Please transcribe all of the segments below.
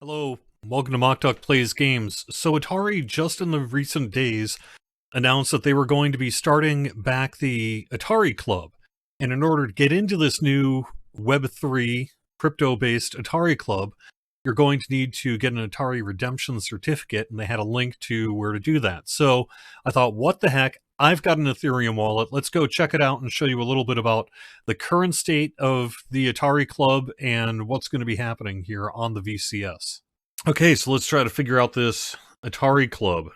Hello, welcome to Mockduck Plays Games. So Atari, just in the recent days, announced that they were going to be starting back the Atari Club. And in order to get into this new Web3 crypto-based Atari Club, you're going to need to get an Atari Redemption certificate, and they had a link to where to do that. So I thought, what the heck? I've got an Ethereum wallet. Let's go check it out and show you a little bit about the current state of the Atari Club and what's going to be happening here on the VCS. Okay, so let's try to figure out this Atari Club.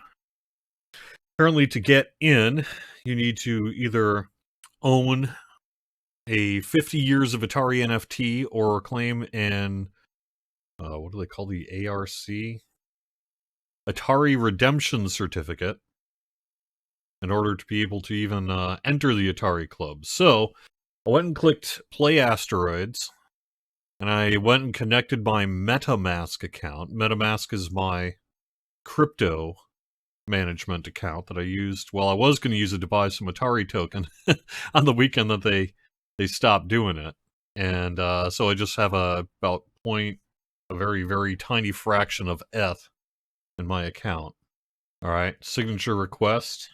Apparently, to get in, you need to either own a 50 years of Atari NFT or claim an, what do they call the ARC? Atari Redemption Certificate in order to be able to even enter the Atari Club. So, I went and clicked Play Asteroids, and I went and connected my MetaMask account. MetaMask is my crypto management account that I used. Well, I was going to use it to buy some Atari token on the weekend that they stopped doing it. And so I just have a very, very tiny fraction of ETH in my account. All right, signature request.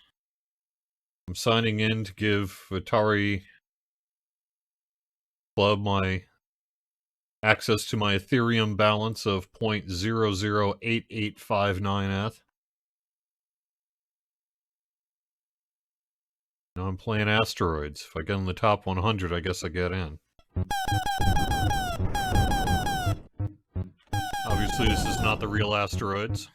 I'm signing in to give Atari Club my access to my Ethereum balance of 0.008859 ETH. Now I'm playing Asteroids. If I get in the top 100, I guess I get in. Obviously, this is not the real Asteroids.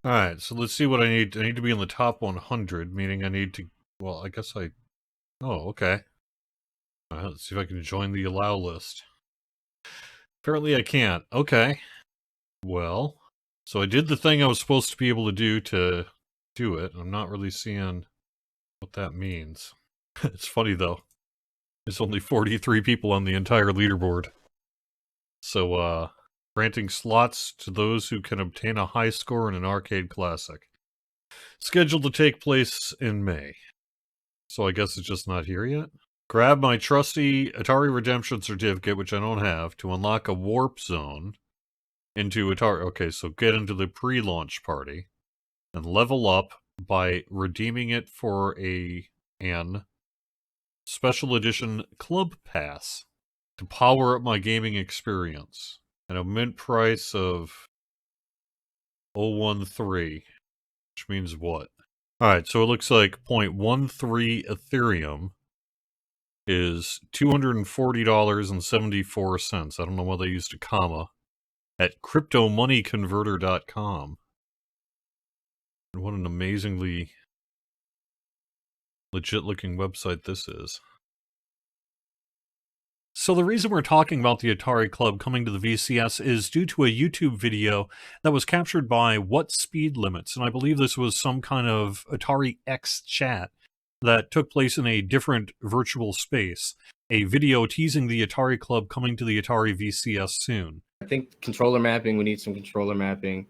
Alright, so let's see what I need. I need to be in the top 100, meaning I need to... Well, I guess I... Oh, okay. Alright, let's see if I can join the allow list. Apparently I can't. Okay. Well, so I did the thing I was supposed to be able to do it. I'm not really seeing what that means. It's funny, though. There's only 43 people on the entire leaderboard. So, granting slots to those who can obtain a high score in an arcade classic. Scheduled to take place in May. So I guess it's just not here yet? Grab my trusty Atari Redemption certificate, which I don't have, to unlock a warp zone into Atari. Okay, so get into the pre-launch party and level up by redeeming it for an special edition club pass to power up my gaming experience. And a mint price of 0.13, which means what? Alright, so it looks like 0.13 Ethereum is $240.74. I don't know why they used a comma. At cryptomoneyconverter.com. And what an amazingly legit-looking website this is. So the reason we're talking about the Atari Club coming to the VCS is due to a YouTube video that was captured by What Speed Limits, and I believe this was some kind of Atari X chat that took place in a different virtual space. A video teasing the Atari Club coming to the Atari VCS soon. I think controller mapping, we need some controller mapping,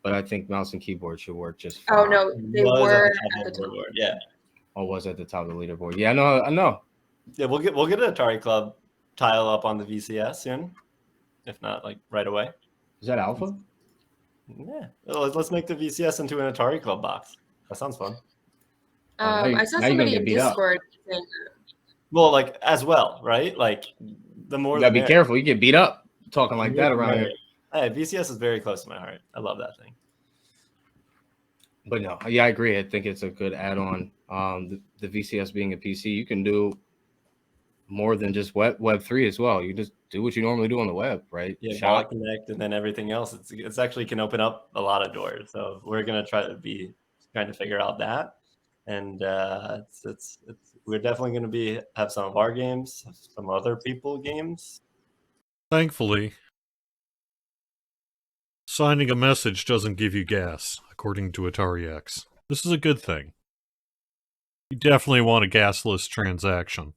but I think mouse and keyboard should work just fine. Oh no, they were at the top. Yeah. Or was at the top of the leaderboard. Yeah, I know. Yeah, we'll get an Atari Club tile up on the VCS soon, if not like right away. Is that alpha? Yeah, let's make the VCS into an Atari Club box. That sounds fun. I saw somebody in Discord saying that. Well, like as well, right? Like the more you gotta be careful. You get beat up talking like that around here. Hey, VCS is very close to my heart. I love that thing. But no, yeah, I agree. I think it's a good add-on. The VCS being a PC, you can do more than just Web3 as well. You just do what you normally do on the web, right? Yeah, Shop, Connect, and then everything else. It's actually can open up a lot of doors. So we're gonna trying to figure out that, and we're definitely gonna have some of our games, some other people games. Thankfully, signing a message doesn't give you gas, according to Atari X. This is a good thing. You definitely want a gasless transaction.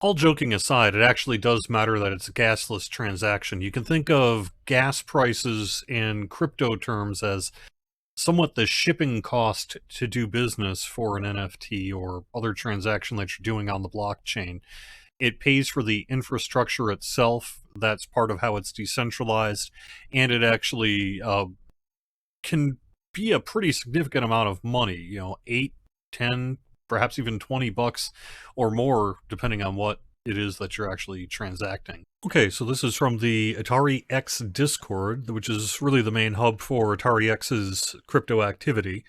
All joking aside, it actually does matter that it's a gasless transaction. You can think of gas prices in crypto terms as somewhat the shipping cost to do business for an NFT or other transaction that you're doing on the blockchain. It pays for the infrastructure itself. That's part of how it's decentralized, and it actually can be a pretty significant amount of money, you know, 8, 10, perhaps even $20 or more, depending on what it is that you're actually transacting. Okay, so this is from the Atari X Discord, which is really the main hub for Atari X's crypto activity.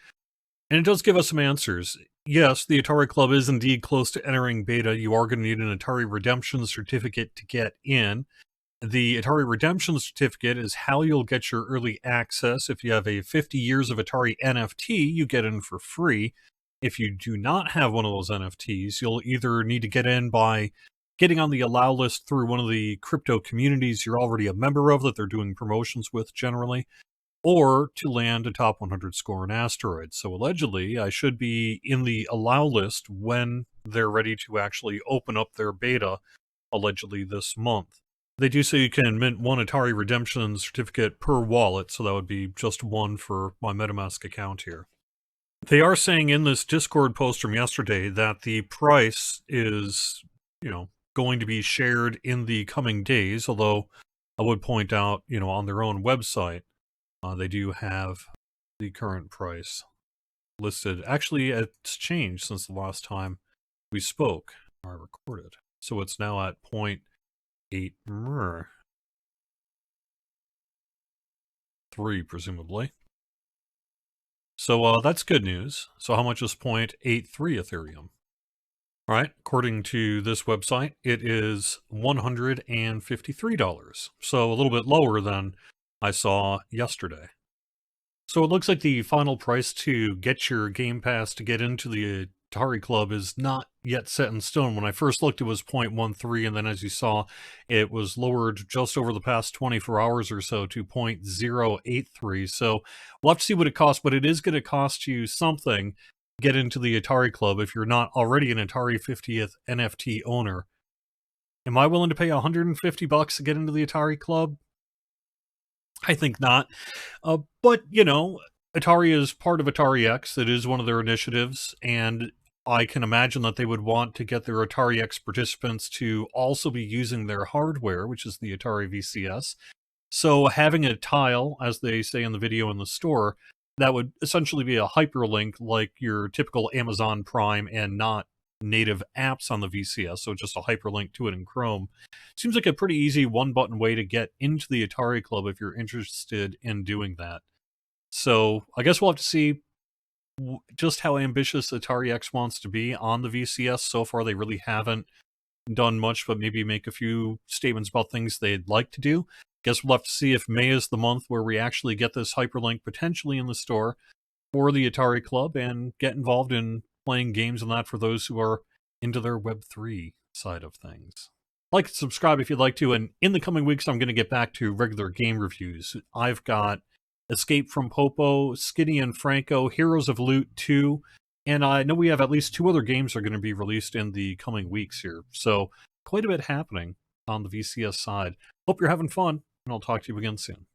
And it does give us some answers. Yes, the Atari Club is indeed close to entering beta. You are going to need an Atari Redemption certificate to get in. The Atari Redemption certificate is how you'll get your early access. If you have a 50 years of Atari NFT, you get in for free. If you do not have one of those NFTs, you'll either need to get in by getting on the allow list through one of the crypto communities you're already a member of that they're doing promotions with generally, or to land a top 100 score in Asteroids. So allegedly, I should be in the allow list when they're ready to actually open up their beta, allegedly this month. They do say you can mint one Atari Redemption certificate per wallet, so that would be just one for my MetaMask account here. They are saying in this Discord post from yesterday that the price is, you know, going to be shared in the coming days, although I would point out, you know, on their own website, they do have the current price listed. Actually, it's changed since the last time we spoke or I recorded. So it's now at 0.8 3, presumably. So that's good news. So how much is 0.83 Ethereum? All right, according to this website, it is $153. So a little bit lower than I saw yesterday. So it looks like the final price to get your Game Pass to get into the Atari Club is not yet set in stone. When I first looked, it was 0.13, and then as you saw, it was lowered just over the past 24 hours or so to 0.083. So we'll have to see what it costs, but it is going to cost you something to get into the Atari Club if you're not already an Atari 50th NFT owner. Am I willing to pay $150 to get into the Atari Club? I think not. But, you know, Atari is part of Atari X. It is one of their initiatives, and I can imagine that they would want to get their Atari X participants to also be using their hardware, which is the Atari VCS. So having a tile, as they say in the video in the store, that would essentially be a hyperlink like your typical Amazon Prime and not native apps on the VCS, so just a hyperlink to it in Chrome. Seems like a pretty easy one-button way to get into the Atari Club if you're interested in doing that. So I guess we'll have to see just how ambitious Atari X wants to be on the VCS. So far, they really haven't done much, but maybe make a few statements about things they'd like to do. Guess we'll have to see if May is the month where we actually get this hyperlink potentially in the store for the Atari Club and get involved in playing games on that for those who are into their Web3 side of things. Like and subscribe if you'd like to, and in the coming weeks, I'm going to get back to regular game reviews. I've got Escape from Popo, Skinny and Franco, Heroes of Loot 2, and I know we have at least 2 other games that are going to be released in the coming weeks here. So quite a bit happening on the VCS side. Hope you're having fun, and I'll talk to you again soon.